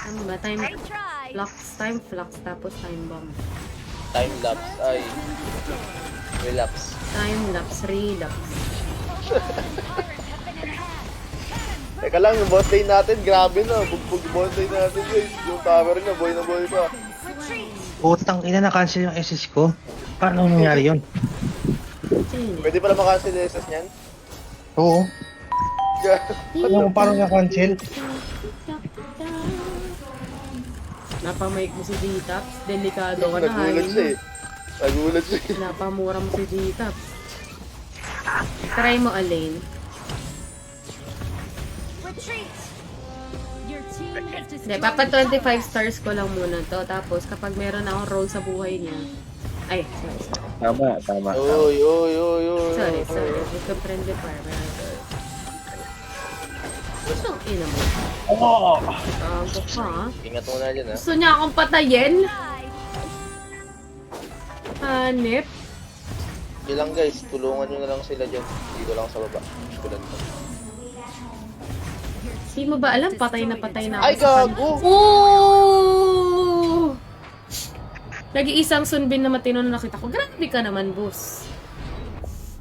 Ano ba? Time flux, tapos time bomb. Time lapse ay relapse. Time lapse, relapse. Teka lang, yung bot lane natin, grabe na. Bugbog bot lane natin guys. Yung tower niya, boy na boy pa. Putang ina, na-cancel yung SS ko. Paano nangyari yun? Sino? Pwede pala makancel yung SS niyan? Oo. Paano na-cancel? Napamake mo si D-Taps. Delikado ka na. Nagulat siya eh. Nagulat siya eh. Napamura mo si D-Taps. Try mo, Alain. Hindi, papa 25 stars ko lang muna to. Tapos, kapag meron akong role sa buhay niya... Ay, sorry. Tama. Uy. Sorry. Hindi ko friendly farmer. Gusto ang ina mo. Gago ka, ha? Ingat mo na dyan ha. Gusto niya akong patayin? Hanip? Sige lang guys, tulungan nyo na lang sila dyan. Dito lang sa baba. Tulad mo. Di mo ba alam? Patay na ako Ay, sa gago! Oh! Nag-iisang sunbin na matino na nakita ko. Grabe ka naman, boss.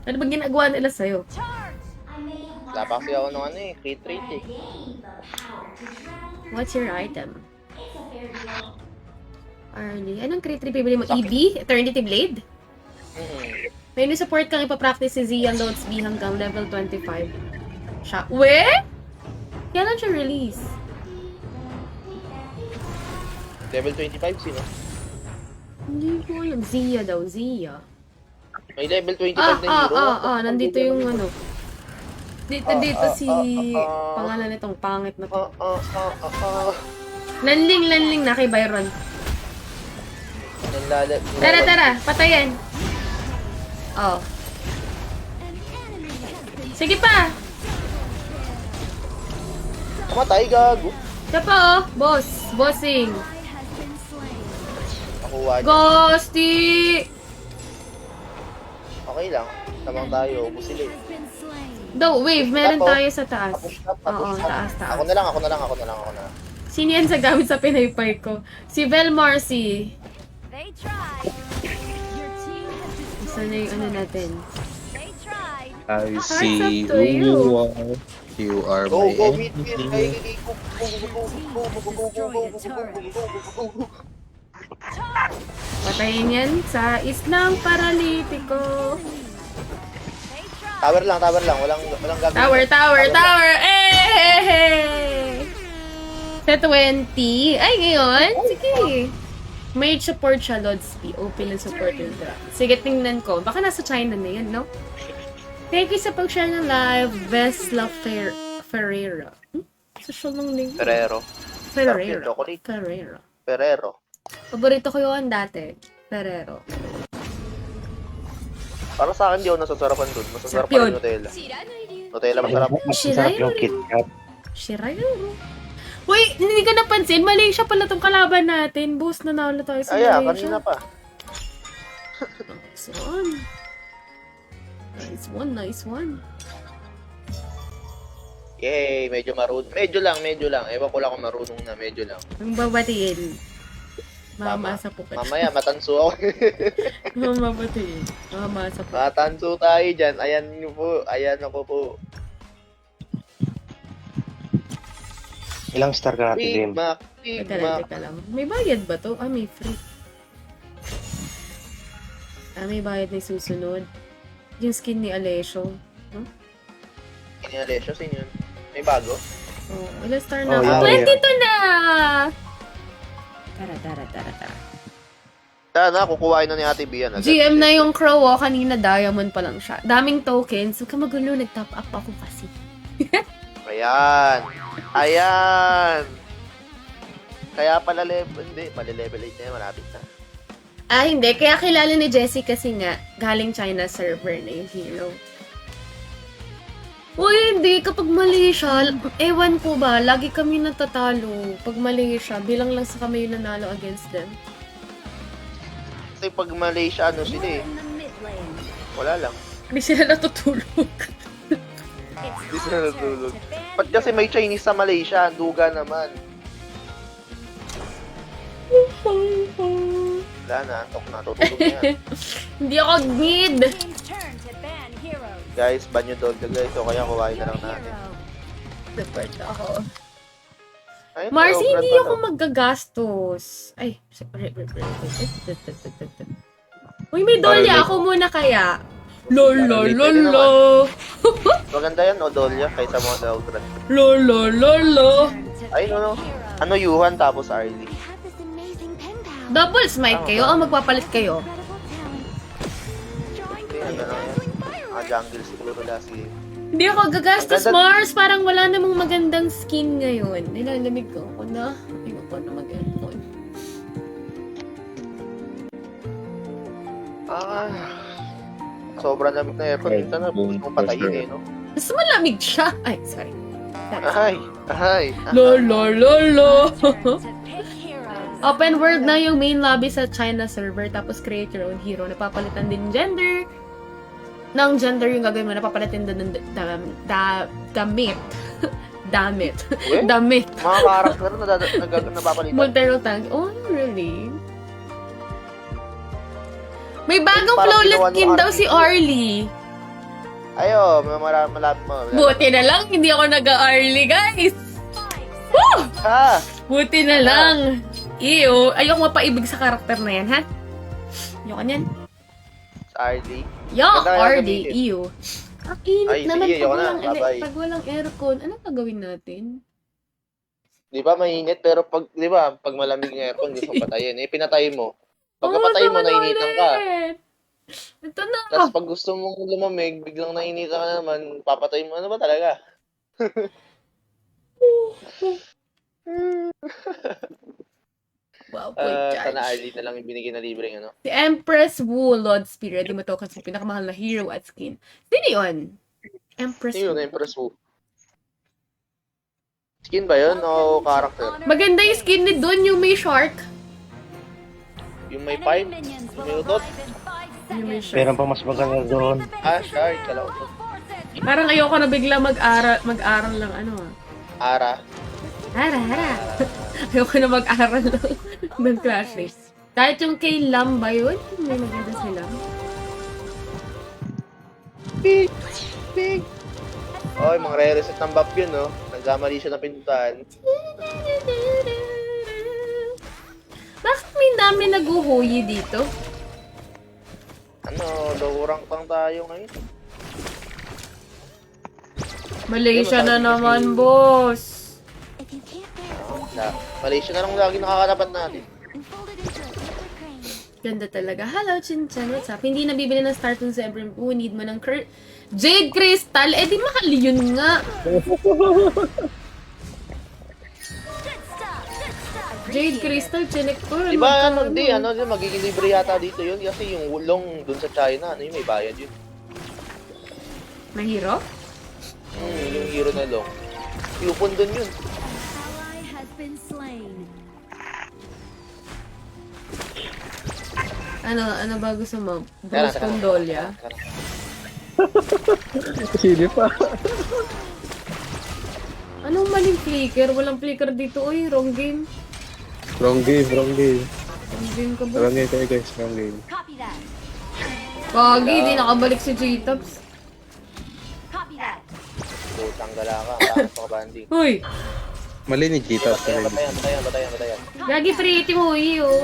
Ano ba ginagawa nila sa'yo? Wala pa kasi ako ng ano eh, crit rate eh. What's your item? Arlie. Anong crit rate bibili mo? EB? Eternity Blade? May support kang ipapractice si Zia Loads B hanggang level 25. Siya. We? Kailan siya release? Level 25 sino? Hindi ko alam. Zia daw. Zia. May level 25 na hero. Nandito yung ano. Dito si pangalan nitong pangit na to. Lanling na kay Byron. Tara, patayin. Oh. Sige pa. Matay, gago. Siya pa oh, boss. Bossing. Nakuha niya. Ghosty! Okay lang. Tamang tayo. Ubus sila eh. Daw, wave. Meron Tapos, tayo sa taas. Oo, taas. Ako na lang. Sino yan sa gamit sa pinaypay ko? Si Vel Marcy. Isa na yung ano natin. I see see who you are. You are Go, my go, meet me. enemy. Patayin yan sa islang paralitiko. Tower lang. Walang gagawin. Tower! Eh! Sa 20. Ay, ngayon? Sige. Mage support siya, Lods P. Open and support yun. Sige, tingnan ko. Baka nasa China na yan, no? Thank you sa pag-share ng live. Best Love Ferreira. Social ng link. Ferrero. Paborito ko yun dati. Ferrero. Para sa akin, di ako nasasarapan dun. Masasarap Sarap yun. pa rin Nutella. Nutella masarap. Masarap yung Kit Kat. Shirayo. Uy, hindi ka napansin. Malaysia pala tong kalaban natin. Boss, nanalo tayo sa Ay, Malaysia. kanina pa. Nice one. Yay, medyo marunong. Medyo lang. Ewan ko lang kung marunong na. Medyo lang. Ang babatiin. Mamasa po ka. Mamaya, matanso ako. Mamabatiin. Mamasa po. Matanso tayo dyan. Ayan nyo po. Ayan ako po. Ilang star ka natin, Dim? Big Teka lang. May bayad ba to? May free. May bayad na susunod. Yung skin ni Alessio. Inalesyo, sino yun? May bago? Ilang star na? Oh, Oh, yeah. 22 na! Tara. Sana, kukuhain na ni Ate B yan. agad. GM na yung crow, kanina diamond pa lang siya. Daming tokens. Huwag ka magulo, nag-top up ako kasi. Ayan! Kaya pala level, hindi, pala level 8 na yan, malapit na. Hindi. Kaya kilala ni Jessie kasi nga, galing China server na yung hero. Uy, hindi. Kapag Malaysia, ewan ko ba, lagi kami natatalo. Pag Malaysia, bilang lang sa kami yung nanalo against them. Kasi pag Malaysia, ano sila eh. Wala lang. Hindi sila natutulog. Hindi sila natulog. Ba't kasi may Chinese sa Malaysia? Duga naman. Wala na, antok na. Tutulog na yan. Hindi ako mid. Team's turn to ban heroes. Guys, ban yung Dolga guys. O kaya kuhain na lang natin. Support ako. Ayun, Marcy, Brad, hindi ano? ako magagastos. Ay, uy, may dolya. Ako muna kaya. Lolo, lolo. Maganda yan, Odolia, kaysa mga Daldra. Lolo, lolo. Turn to Ay, ban no. heroes. Ano, Yuhan, tapos Arlie. Have this amazing pen pal. Double smite kayo o magpapalit kayo? Incredible talent. Drawing Okay, ano lang yan. dazzling Mga fireworks. jungle siguro nila si... Hindi ako gagastos, Ang ganda- Mars. Parang wala namang magandang skin ngayon. Nilalamig ko ako na. Ayoko na mag-aircon. Sobrang lamig na aircon. Minsan na, gusto mong patayin eh, no? Mas malamig siya. Ay, sorry. Ay. Lolo, lolo. Turn to pick heroes. Open world na yung main lobby sa China server. Tapos create your own hero. Napapalitan din gender. Ng gender yung gagawin mo. Napapalitan din ng damit. Damit. Eh? Damit. Mga karakter na napapalitan. Multi-role tank. Oh, really? May bagong Parang flawless ginawa skin nung daw si RPG. Arlie. Ayo, malapit mo. Buti na lang, hindi ako nag-Arlie, guys. Woo! Ah! Buti na lang. Ew, ayoko mapaibig sa karakter na yan, ha? Ayoko niyan. Sa Arlie. Yo, Ganda kaya Arlie, gamitin. ew. Ang init Ay, naman sige, pag ayoko na. walang, Bye-bye. pag walang aircon. Anong gagawin natin? Di ba mainit pero pag di ba pag malamig ng aircon gusto mong patayin. Eh pinatay mo. Pag Oo, napatay mo tama na nainitan ka. ulit. Ito na. Tapos pag gusto mong lumamig, biglang nainitan ka naman, papatay mo. Ano ba talaga? Wow, boy, Sana charge. Arlie na lang yung binigyan na libreng ano. Si Empress Wu, Lord Spirit, di mo to kasi pinakamahal na hero at skin. Sino yun? Empress Sino yun Wu. na impress mo? Skin ba yun o character? Maganda yung skin ni Dun, yung may shark. Yung may Enemy pipe? minions Yung will may utot? arrive in 5 Yung may seconds. shark. Meron pa mas maganda doon. Ah, shark. Kala ko. Parang ayoko na bigla mag-aral lang ano ah. Ara. Hara. Ayoko na mag-aral lang ng klase. Kahit yung kay Lam ba yun? May maganda sila. Big! Big! Oh, mga re-reset ng buff yun, no? Nagkamali siya ng pintutan. Bakit may dami naguhuyi dito? Ano, lowrang pang tayo ngayon. Malaysia na naman, boss. If you can't bear it, Malaysia na lang lagi nakakatapat natin. fold it into a paper crane. Ganda talaga. Hello, Chinchan. What's up? Hindi nabibili ng Star Toon sa Ebrim. Need mo ng Jade Crystal. Eh, di mahal yun nga. Good stuff. Jade Crystal, chinek ko. Di ba, magiging libre yata dito yun kasi yung wulong dun sa China, ano yun, may bayad yun. Mahiro? Yung hero na long. Coupon dun yun. Ally has been slain. Ano ba gusto mo? Tara, Bruce tara. Condolia? Tara. Sili pa. Anong maling flicker? Walang flicker dito. Uy, wrong game. Wrong game, wrong game. Wrong game ka ba? Wrong game kayo guys, wrong game. Copy that. Kagi, di nakabalik si J-Tops. Copy that. Putang gala ka, bakit ka banding. Uy! Mali ni Gita. Batayan. Gagi, pretty mo, iyo.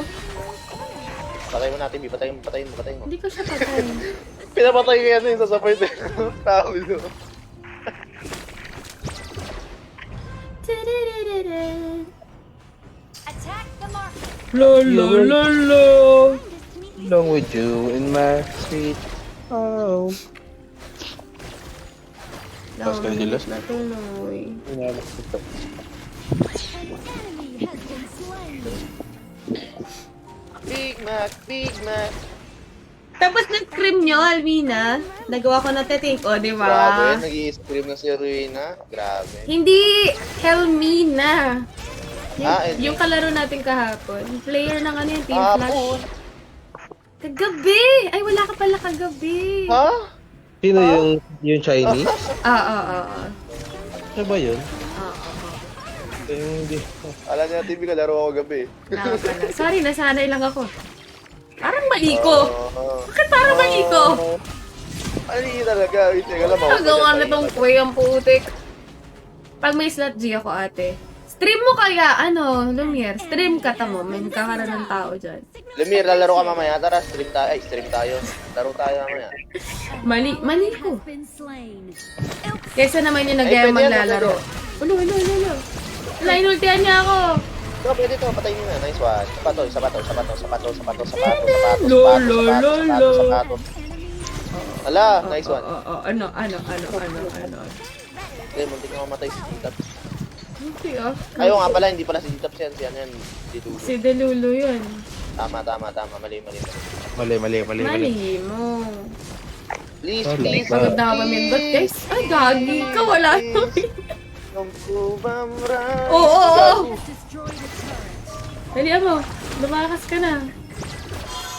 Patay mo natin, patayin mo. Hindi ko siya patay. Pinapatay ko yan yung sa support eh. Tao ito. Attack the marker. Lolo. Along with you in my sweet home. Tapos ka na dyan, Los? Natuloy. Inalak ito. An enemy has been slain. Big Mac. Tapos na-scream nyo, Alvina. Nagawa ko na te-think. O, di ba? Grabe, nag-i-scream na si Ruina. Grabe. Hindi, Helmina. Hindi. Yung kalaro natin kahapon. Player ng ano yung Team Hapon. Flash. Kagabi! Ay, wala ka pala kagabi. Ha? Sino yung Chinese? Ah. Ano ba yun? Ah. Hindi. Alam niya, TV ka, laro ako gabi. Tama pala. Sorry, nasanay lang ako. Parang mali ko. Oo. Bakit parang mali ko? Ano yun talaga? Wait, teka lang. Nagawa na tong kuya ang putik. Pag may slot G ako, ate. Stream mo kaya, Lumiere, stream ka tamo. May kakaroon ng tao dyan. Lemire, lalaro ka mamaya. Tara, stream tayo. Ay, stream tayo. Laro tayo mamaya. Mali ko. Has been slain. Kesa naman yung Ay, nag-gaya pwede yan, maglalaro. Ulo. Wala, inultihan niya ako. Ito, pwede ito. Patayin mo na. Nice one. Sapato. Ala, nice one. Ano. Hindi, muntik na mamatay si Titaps. Okay, ah. Ayaw nga pala, hindi pala si Titaps yan. Si ano yan, si Dulo. Si Delulu yun. Tama. Mali. Mali mo. Please. Pagod na ako mamindot, guys. Ay, gagi ka. Wala. Oo. Has destroyed a turret. Dali mo. Lumakas ka na.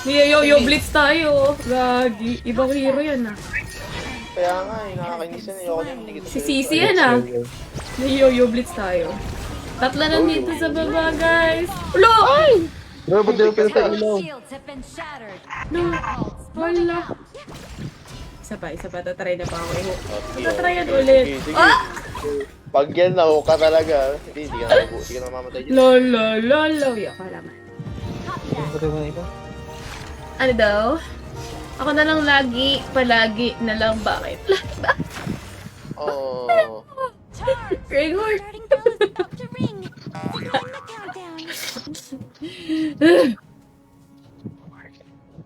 Yo, blitz tayo. Gagi. Ibang hero yan, ah. Kaya nga, nakakainis yan. Ayoko niyan. Hindi kita Si Sisi yan, ah. Yo, blitz tayo. Tatlo nandito sa baba, guys. Ulo! Ay! Bro, ba't di ko pinatay ilaw? Shields have been shattered. No. Wala. Isa pa. Tatry na pa ako. Tatry yan ulit. Ah! Pag yan, naho ka talaga. Hindi ka mamamatay dyan. Lolo. Yak, wala man. Patay mo na ikaw? Ano daw? Ako na lang palagi na lang. Bakit? Oh. Gregor. Starting bells about to ring. Begin the countdown.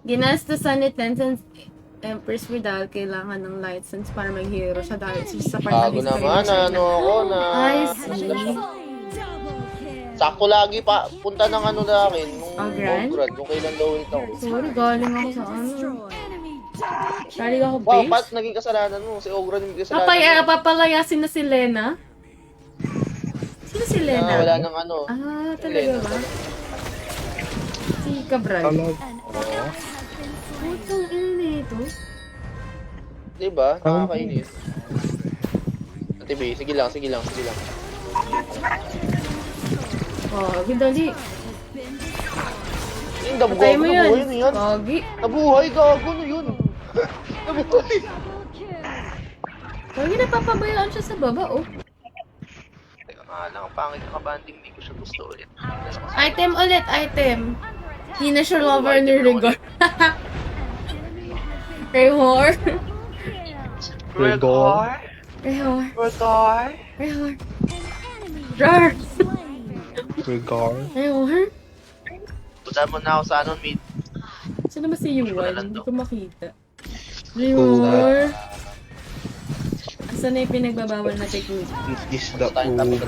Ginastusan ni Tencent Empress Vidal kailangan ng license para mag-hero siya dahil sa part Bago ng history naman, ng China. ako na. I see. Double kill. Sakto lagi pa, punta ng ano na akin, nung Ogran? Ogran, kung kailan daw ito. Sorry, galing ako sa ano. Enemy double kill. Galing ako Wow, base. Pat, naging kasalanan mo. Si Ogran yung kasalanan mo. Papalayasin na si Lena? Sino si Na wala Lena? nang ano. Ah, talaga ba? Si Cabral. An ally has been slain. Putong ina ito. Diba? Nakakainis. Ate B, sige lang. Oh, bidali. Yung dabo Patay mo nabuhay yun. na yan. Gagi. Nabuhay, gago na yun. Nabuhay. Double kill. Gagi, napapabayaan siya sa baba, oh. Teka nga lang, ang pangit na kabanding, hindi ko siya gusto ulit. Item ulit, item. Hindi na siya lover ni Rigor. Rehor. Rigor? Rehor. Rotar. Rehor. Enemy Rar. slain. Rigor? Rehor. Punta mo na ako sa ano, mid. Sino ba si Yuan? Wala lang Hindi to. ko makita. Rehor. Asan na yung pinagbabawal na technique? This is the ultimate.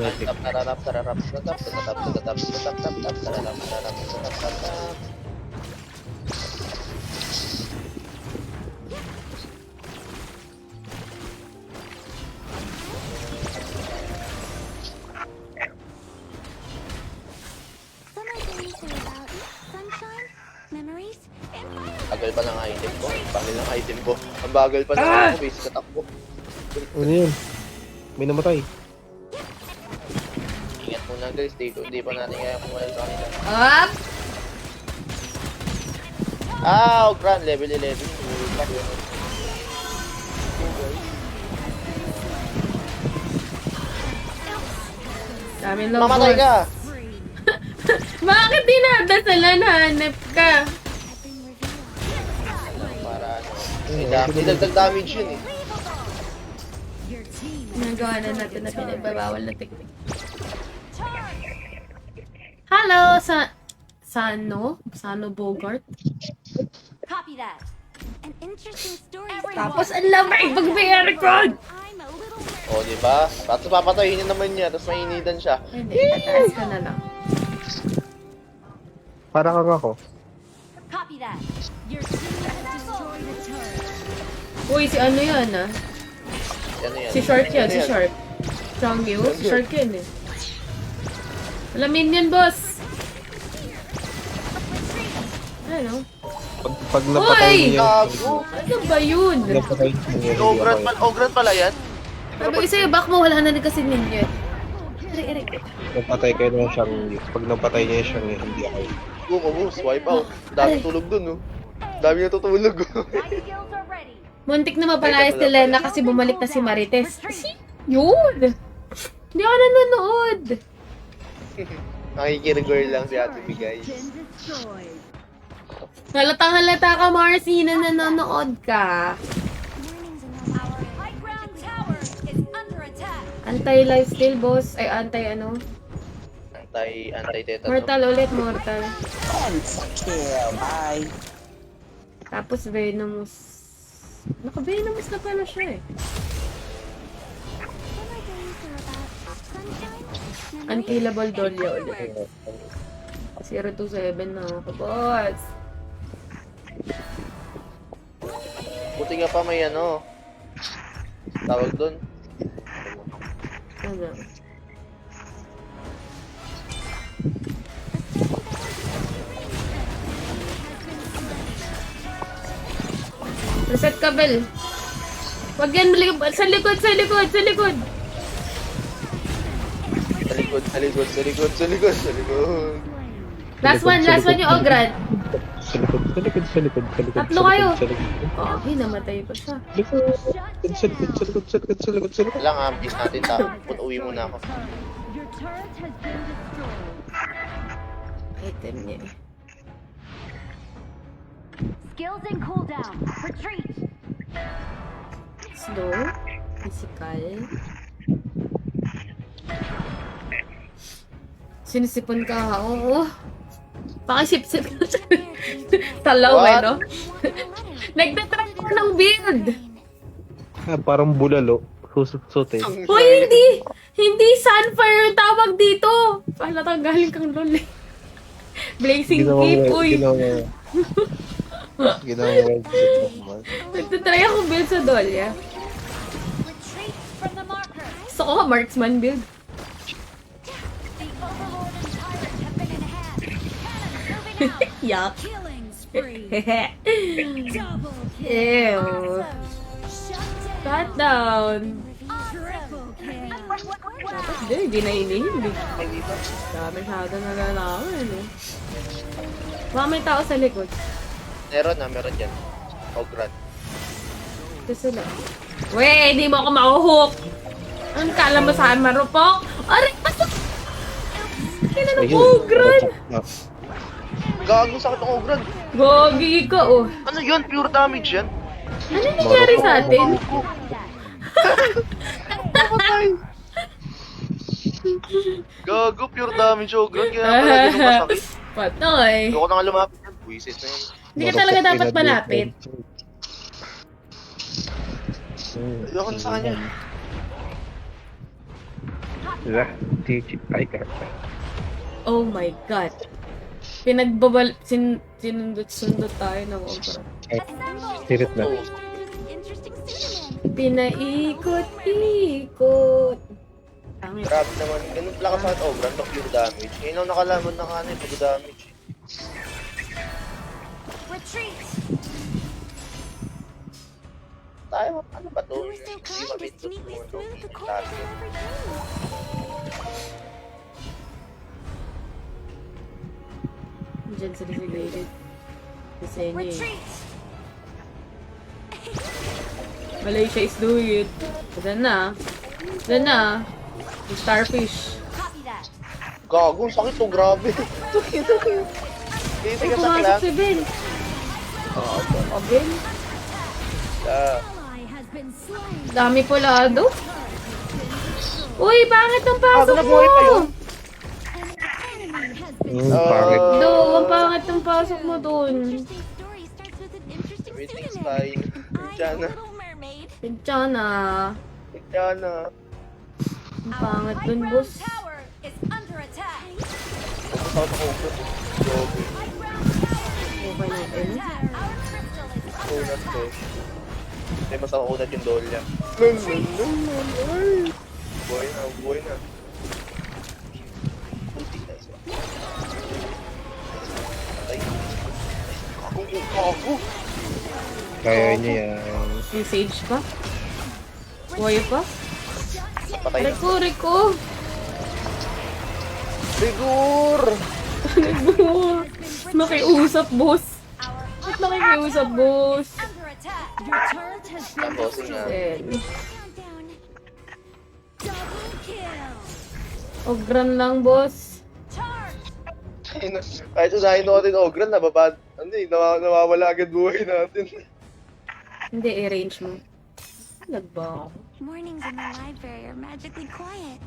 Summer days are about sunshine, memories, and fire. Bagal pa ng item ko. Bagal ng item ko. Ang bagal pa ng item ko. Base katakbo. Ano yun? May namatay. Ingat muna guys. Dito. Hindi pa natin kaya kumain sa kanila. Up! Ah, Ogran. Level 11. Tumulog pa yun. Dami low Mamatay ka! Free. Bakit dinadasalan? Hanap ka. Have been revealed. Para ano. May dagdag damage yun eh. Your team Nagawa na natin na pinagbabawal na technique. Hello! Sano Bogart? copy that. An interesting story. Tapos ang lamay pag may record! I'm a little O, diba? Tapos papatayin niya naman niya. Tapos mainidan siya. Hindi, tataas ka na lang. Para kang ako. copy that. Your team has destroyed a turret. Uy, si ano yan ah? Ano yan? Si Short yan, Ano si Short. Strong you? Si Short yan eh. Wala minion, boss! Ano? Pag napatay Uy! niya, Gago! Ano ba yun? napatay niya. Ogran pala yan? Sabi ko sa'yo, back mo, wala na rin kasi minion. Aray. Napatay kayo ng Shang-Li. Pag napatay niya yung Shang-Li, hindi ako. Boom, abos, wipe out. Dami tulog dun, no? Dami natutulog. My skills are ready. Muntik na mapalayas ni Lena kasi bumalik na si Marites. Yun! Hindi ako nanonood. Nakikirigor lang si Ate B, guys. Destroyed. Halatang halata ka, Marcy, na nanonood ka. Our high ground tower is under attack. Anti-lifesteal, boss. Ay, anti-ano? Anti-tetanus. Mortal ulit, mortal. Kill, bye. Tapos Venomous. Naka-Venomous na pala siya eh. Unkillable Dolly ulit. 027 na ako, boss. Buti nga pa may ano. Tawag dun. Ano? Reset ka, Bel. Wag yan, sa likod. Sa likod. Last one yung Ogran. Sa likod. Tatlo kayo. Oh, namatay pa siya. Sa likod. Lang, ampis natin. Uwi muna ako. Your turret has been destroyed. Item niya eh. Skills in cooldown. Retreat. Slow. Physical. Sinisipon ka ha? Oo. Pakisip-sip ka siya. Talaw eh, What? no? Nagtatry ko ng build. Parang bulalo. Susot eh. Hoy, hindi Sunfire yung tawag dito. Palatang galing kang lol eh. Blazing Cape, uy. Ginawa mo. Nagtatry ako build sa Dolya. Retreat from the marker. Gusto ko marksman build. The Overlord and Tyrant have been enhanced. Cannon moving out. Yuck. Killing spree. Double kill. Ew. Cut down. Triple kill. Hindi na inihindi. Dami masyado nalalaman eh. Baka may tao sa likod. Meron dyan. Ogran. Ito sila. Weh, hindi mo ako makuhook. Anong kala mo sa akin, marupok? Aray, pasok! Kina ng Ogran! Gago sakit ng Ogran. Gogi ka, oh. Ano yun? Pure damage yan? Ano nangyari sa atin? Gago, pure damage Ogran. Kaya pala ganun kasakit. Patay. Ayoko na nga lumapit yan. Buisit na yun. Hindi ka talaga dapat malapit. Ayoko na sa kanya. Oh my God. Sinundot-sundot tayo ng Ogran. Spirit na. Interesting cinnamon. Pinaikot-ikot. Tangin. Grabe naman. Ganun lakas sa Ogran. No pure damage. Ngayon ako nakalaman na kanil. Pag damage. Retreat. Tayo, ano ba to? You were so Hindi kind. mabit Just neatly to. smooth the corner Taas of yun. everything. Diyan sila sa gilid. Kasi niya eh. Retreat. Malaysia is doing it. Diyan na. Diyan na. Yung starfish. Copy that. Gago, sakit to. Grabe. Dito Ay, ka sa pumasok clan. si Ben. O, Ben? Ally has been slain. Dami polado. Uy, pangit ang pasok nabuhay pa mo! yun. Enemy has been Pangit. Do, ang pangit ang pasok mo dun. Interesting story starts with an interesting Everything's synonym. fine. I'm Diyan a na. little mermaid. Pinchana. Diyan na. Ang pangit High dun, ground boss. tower is under attack. Tapos ako sa Ogran. Grabe. High ground tower Okay na, eh. attack. Our crystal is under Unat ko. attack. May mas ako unat yung Dolya. Buhay na. Puti na isa. Patay. Gago. Kaya niya yan. Yung sage pa? Buhay pa? Patay na. Reko. Sigur! Makiusap, boss. Ba't nakikiusap, boss? Under attack. Your turret has been Tapos nga. Then, Countdown. Double kill. ogran lang, boss. Charge. Kahit unahin natin Ogran, nababad. Nawawala agad buhay natin. Hindi, i-range mo. Nagba. Mornings in the library are magically quiet.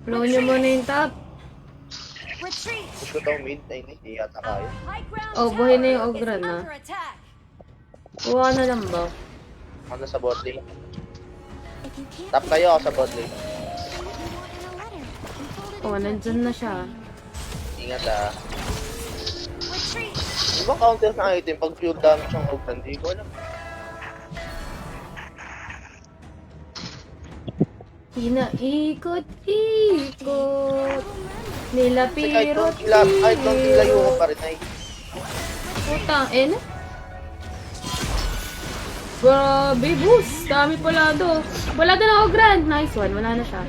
Flow nyo muna yung top. Retreat. Gusto to mid na hindi yata kaya. High ground Oh, buhay na yung tower is Ogran, ha? under attack. Kuha na lang ba? Ako na sa bot lane. If you can't Tap kayo ako sa bot lane. you want in a letter and fold it Oh, nandyan na siya. Ingat ah. Retreat. Di ba counter na item pag pure damage ang Ogran? Di ko alam. Pinaikot-ikot. Nila Kasi kahit pirot nung layo ko pa rin ay. Putang, eh na? Grabe, boss. Dami pala do. Wala doon ako, Grand. Nice one. Wala na siya.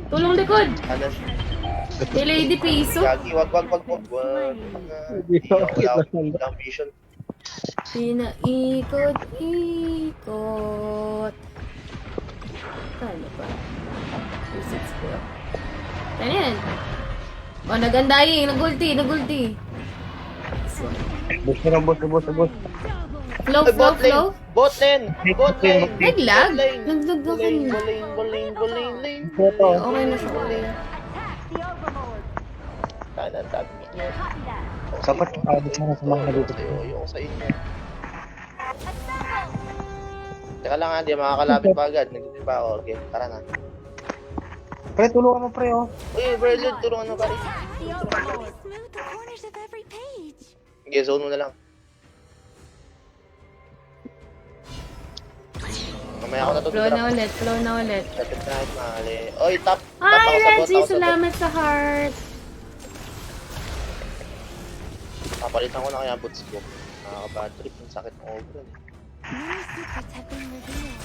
Tulong likod. Ano siya? Kay Lady Piso. Gagi, wag. Wala akong vision. Pinaikot-ikot. Ano ba? 264. Ano yan? Oh, nag-undying. Nag-ulti. Nice one. Boss na lang, boss. Flow. Bot lane! Naglag? Bot lane. Naglag ako. Bot lane. Ito. Okay na siya. Kanan, tabi niyo. Dapat paano na sa mga nalito. Ayoko sa inyo. Teka lang ha, di makakalapit pa agad. Nagtitin pa ako. Okay, tara na. Pre, tulungan mo, pre, oh. Uy, Brilliant, tulungan mo pa rin. Smooth the corners of every page. Okay, zone mo na lang. Mamaya ako Flow natutulog. na ulit. Lapit na kahit mahali. Oy, tap! Tap Hi, ako sa bot, Reggie! ako sa bot. Salamat sa heart. Papalitan ko na kaya boots ko. Nakaka-bad trip. Ang sakit ng Ogran. Many secrets have been revealed.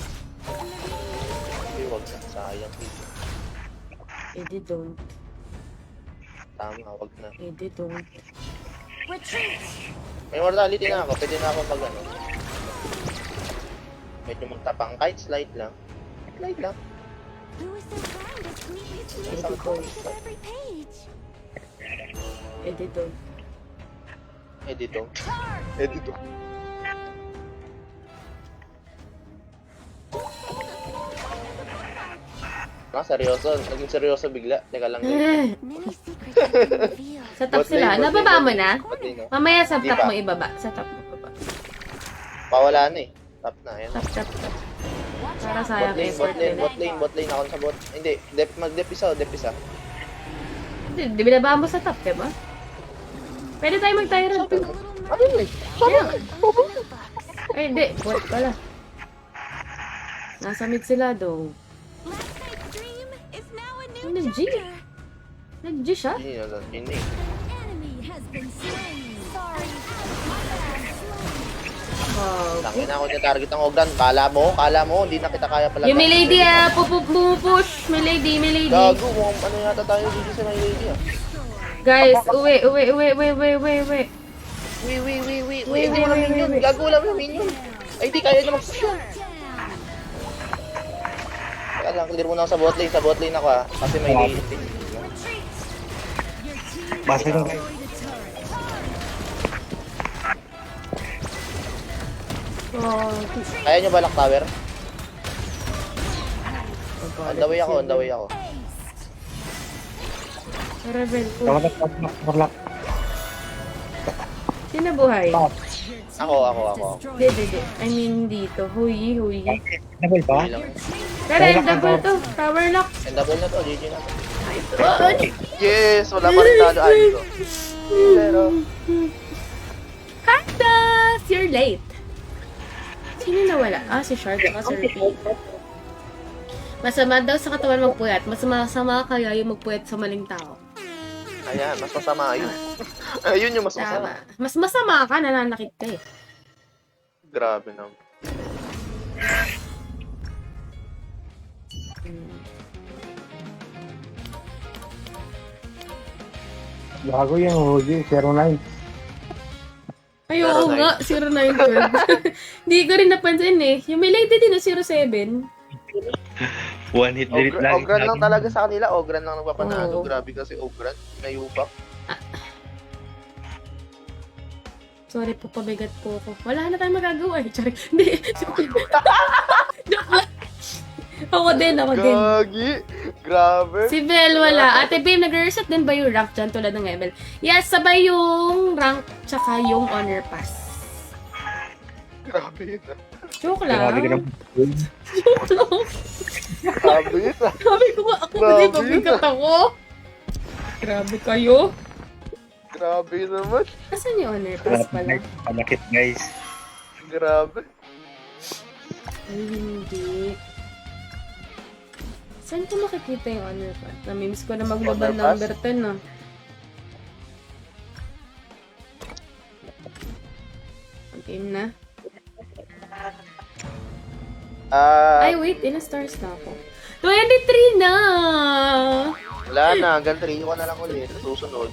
Hindi, wag na. Sayang. Edi don't. Tama, wag na. Edi don't. Retreat. May mortality na ako. Pwede na ako pag ano. Medyo magtapang. Kahit slide lang. Slide lang. Who is so kind as to make me smooth Edi the don't. corners of every page? Edi don't. Edito. Charge. Edito. Seryoso. Naging seryoso bigla. Teka lang. Eh, Many secrets have been revealed. sa top Bot sila. lane, bot Nababa lane, mo na? bot lane, no? Mamaya sa Di top pa. mo ibaba. Sa top mo ibaba. Pawala na eh. Tap na. Ayan. Top. Para sayang effort din. Bot lane. Ako sa bot. Hindi. Mag-dep isa. Hindi, binaba mo sa top, diba? Pwede tayo mag-tyrant. Ano yun eh? Kaya nga. Ay, hindi. Bot pala. Nasa mid sila, though. Last night's dream is now a new Ano, G? chapter. Nag-G siya? Hindi na lang. Hindi. Enemy has been slain. Sorry. Wow. Tangin na ako niya target ng Ogran. Kala mo. Hindi na kita kaya pala. Yung may lady, pupush. May lady. Gago. Mukhang ano yata tayo dito sa may lady ah. Guys, uwi. Wait. Hindi mo na minion. Gago lang na minion. Ay, hindi kaya niya mag-push yun. Kaya lang, clear muna ako sa bot lane. Sa bot lane ako ah. Kasi may lady. Basta yung guys. Oh, Kaya niyo balak tower? On the way ako. Rebel po. Warlock. Sino buhay? Ako. Hindi. I mean, dito. Huy. Double ba? Hindi lang. Pero end double to. Tower lock. And double na to. GG na to. Oh, Yes! Wala pa rin talo. Ay, ito. Pero, Cactus! You're late. Sino nawala? Si Shark at si Repeat. Masama daw sa katawan magpuyat. Mas masama kaya yung magpuyat sa maling tao. ayan. Mas masama yun. Ayun yung mas masama. Tama. Mas masama ka, nananakit ka eh. Grabe naman. Bago yung Hoji, 09. Ay, oo 09. nga, 0912. Hindi ko rin napansin eh. Yung may lady din na 07. One hit delete lang. Ogran lang talaga sa kanila. Ogran lang nagpapanalo. Oo. Grabe kasi Ogran. Nayubak. Sorry po, pabigat po ako. Wala na tayong magagawa eh. Sorry. Hindi. Joke lang. Ako din. Gagi. Grabe. Si Bel wala. Ate Babe, nag-reset din ba yung rank dyan tulad ng ML? Yes, sabay yung rank tsaka yung honor pass. Grabe yun. Joke Grabe ka lang. naman. Joke lang. Grabe yun. Sabi ko nga ako Grabe kasi yun, pabigat ako. Grabe kayo. Grabe naman. Asan yung honor pass pala? Panakit guys. Grabe. Ay, hindi. Saan ko makikita yung honor pass? Namimiss ko na maglaban Honor pass? number 10 ah. Game na. Ay, wait. Ilang stars na ako? 23 na! Wala na. Hanggang 3 ko na lang ulit. Susunod.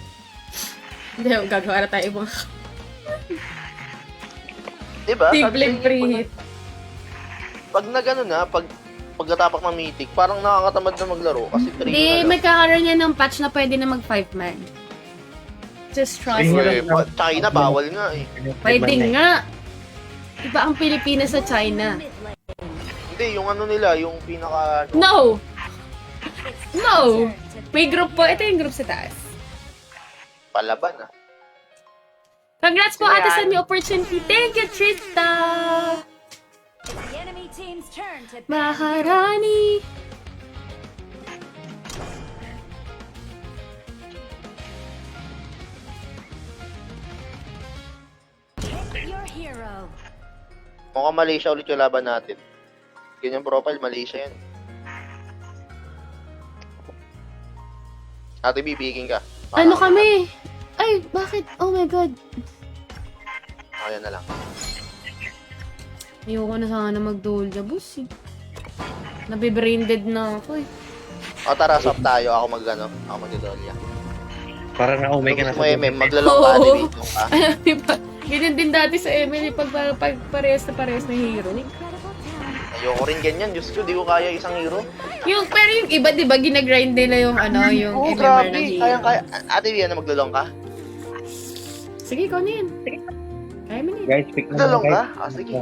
Hindi, gagawa na tayo ibang Diba? tigling preheat. Pag na gano'n na, pagkatapak ng mythic, parang nakakatamad na maglaro. Kasi 3 Hindi, na lang. magkakaroon yan ng patch na pwede na mag 5 man. Just trust Ayun me. lang. China, bawal nga eh. Pwede nga. Iba ang Pilipinas sa China. Hindi, yung ano nila, yung pinaka... No! No! May group po. Ito yung group sa taas. Palaban ah. Congrats po ate sa new opportunity. Thank you, Trista! It's the enemy team's turn to Maharani! pick your hero. Mukhang Malaysia ulit yung laban natin. Ganyan profile, Malaysia yan. Ate, bibigin ka. Ano kami? Ay, bakit? Oh my God. Ayan na lang. Ayoko na sana mag-dolja, boss eh. Nabibrain dead na ako eh. O tara, swap tayo. Ako mag-dolya. Para na umay ka na Gusto mo, sa MM, maglalong ka, Oo. debate mo ka. Alam, diba? Ganyan din dati sa Emily pag parehas na hero. Incredible talent. Ayoko rin ganyan. Diyos ko, di ko kaya isang hero. Pero yung iba, di ba, ginagrind nila yung yung Oo, MMR grabe. na hero. Kaya. Ate, Vian, maglalong ka? Sige, ikaw na yan. Kaya mo na yan. Guys, pick na Maglalong guys. ka? Ah, sige.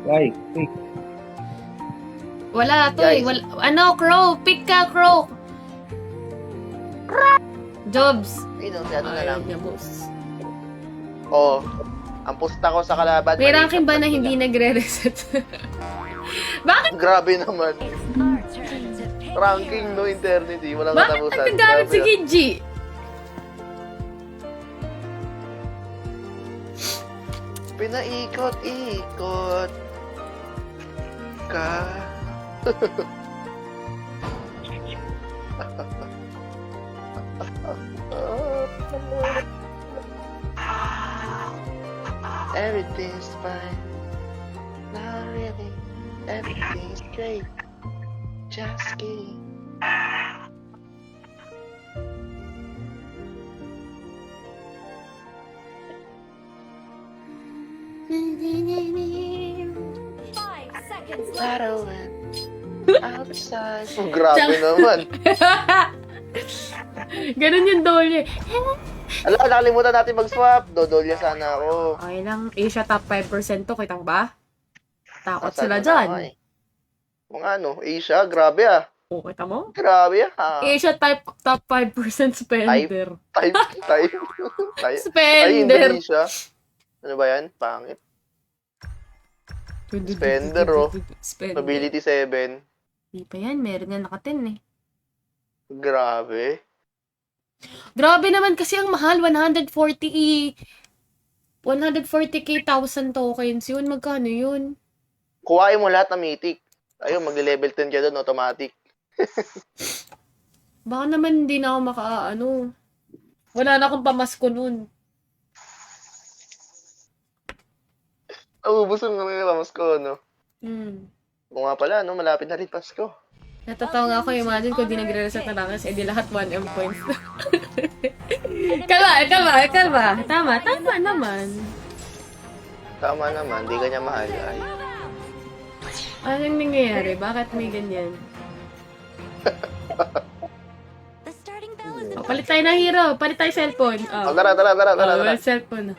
Guys, pick. Wala to Guys. eh. Ano, Crow? Pick ka, Crow! Jobs. Ayun, si ano na lang. Ay, boss. Oo. Ang pusta ko sa kalaban. May maliit ranking ba na pusta hindi lang. nagre-reset? Bakit? Grabe naman. It's our turn to pick Ranking heroes. no eternity. Walang Bakit katapusan. nagkagamit si Grabe. Gigi? Pinaikot-ikot ka. Everything's fine. Not really. Everything's great. Just kidding. Five seconds left. Shadow outside. Oh, grabe naman. Ganun yung dolly. Alam, nakalimutan natin mag-swap. Dodolya sana ako. Okay lang. Asia top 5% to. Kita ko ba? Takot Asan sila na dyan. ako eh. Mga ano, Asia, grabe ah. O, kita mo? Grabe ah. Asia top 5% spender. Type. Ay, Spender. Indonesia. Ano ba yan? Pangit. Spender, oh. Spender. Mobility 7. Di pa yan. Meron yan naka-10 eh. Grabe. Grabe naman kasi ang mahal. 140k 1,000 tokens yun. Magkano yun? Kuhain mo lahat ng mythic. Ayun, magle-level 10 ka doon, automatic. Baka naman hindi na ako wala na akong pamasko nun. Ubus ang mga Pasko, no? Kung nga pala, no? Malapit na rin Pasko. Natatawa nga ako, imagine ko di nagre-reset na lang kasi di lahat 1M points. Kalma. Tama naman. Tama naman, di ka niya mahal. Ay. Anong nangyayari? Bakit may ganyan? The starting bell is Palit tayo ng hero. Palit tayo cellphone. Oh, tara. Oh, cellphone.